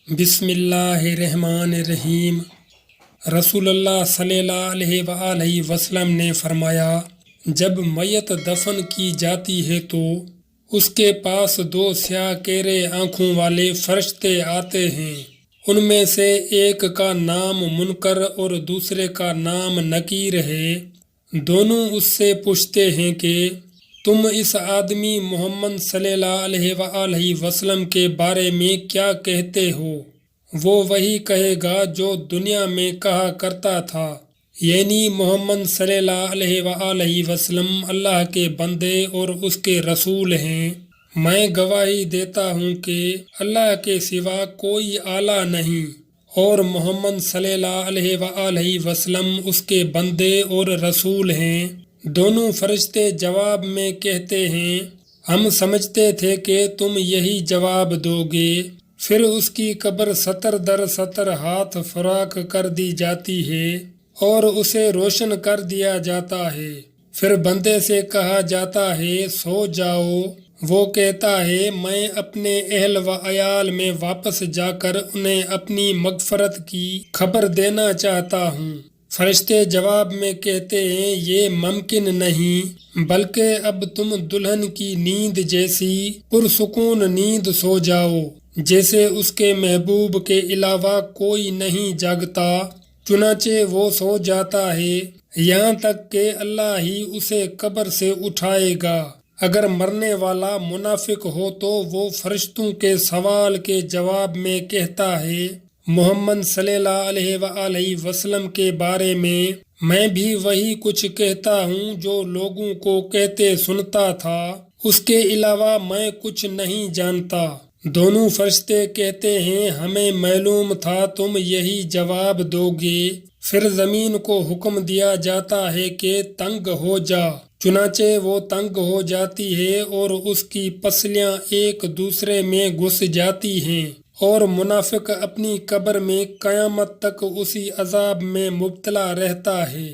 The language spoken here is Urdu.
بسم اللہ الرحمن الرحیم۔ رسول اللہ صلی اللہ علیہ وآلہ وسلم نے فرمایا، جب میت دفن کی جاتی ہے تو اس کے پاس دو سیاہ کیرے آنکھوں والے فرشتے آتے ہیں۔ ان میں سے ایک کا نام منکر اور دوسرے کا نام نکیر ہے۔ دونوں اس سے پوچھتے ہیں کہ تم اس آدمی محمد صلی اللہ علیہ وآلہ وسلم کے بارے میں کیا کہتے ہو؟ وہ وہی کہے گا جو دنیا میں کہا کرتا تھا، یعنی محمد صلی اللہ علیہ وآلہ وسلم اللہ کے بندے اور اس کے رسول ہیں۔ میں گواہی دیتا ہوں کہ اللہ کے سوا کوئی اعلیٰ نہیں اور محمد صلی اللہ علیہ وآلہ وسلم اس کے بندے اور رسول ہیں۔ دونوں فرشتے جواب میں کہتے ہیں، ہم سمجھتے تھے کہ تم یہی جواب دو گے۔ پھر اس کی قبر سطر در سطر ہاتھ فراخ کر دی جاتی ہے اور اسے روشن کر دیا جاتا ہے۔ پھر بندے سے کہا جاتا ہے، سو جاؤ۔ وہ کہتا ہے، میں اپنے اہل و عیال میں واپس جا کر انہیں اپنی مغفرت کی خبر دینا چاہتا ہوں۔ فرشتے جواب میں کہتے ہیں، یہ ممکن نہیں، بلکہ اب تم دلہن کی نیند جیسی پرسکون نیند سو جاؤ جیسے اس کے محبوب کے علاوہ کوئی نہیں جاگتا۔ چنانچہ وہ سو جاتا ہے یہاں تک کہ اللہ ہی اسے قبر سے اٹھائے گا۔ اگر مرنے والا منافق ہو تو وہ فرشتوں کے سوال کے جواب میں کہتا ہے، محمد صلی اللہ علیہ وآلہ وسلم کے بارے میں بھی وہی کچھ کہتا ہوں جو لوگوں کو کہتے سنتا تھا، اس کے علاوہ میں کچھ نہیں جانتا۔ دونوں فرشتے کہتے ہیں، ہمیں معلوم تھا تم یہی جواب دو گے۔ پھر زمین کو حکم دیا جاتا ہے کہ تنگ ہو جا، چنانچہ وہ تنگ ہو جاتی ہے اور اس کی پسلیاں ایک دوسرے میں گھس جاتی ہیں اور منافق اپنی قبر میں قیامت تک اسی عذاب میں مبتلا رہتا ہے۔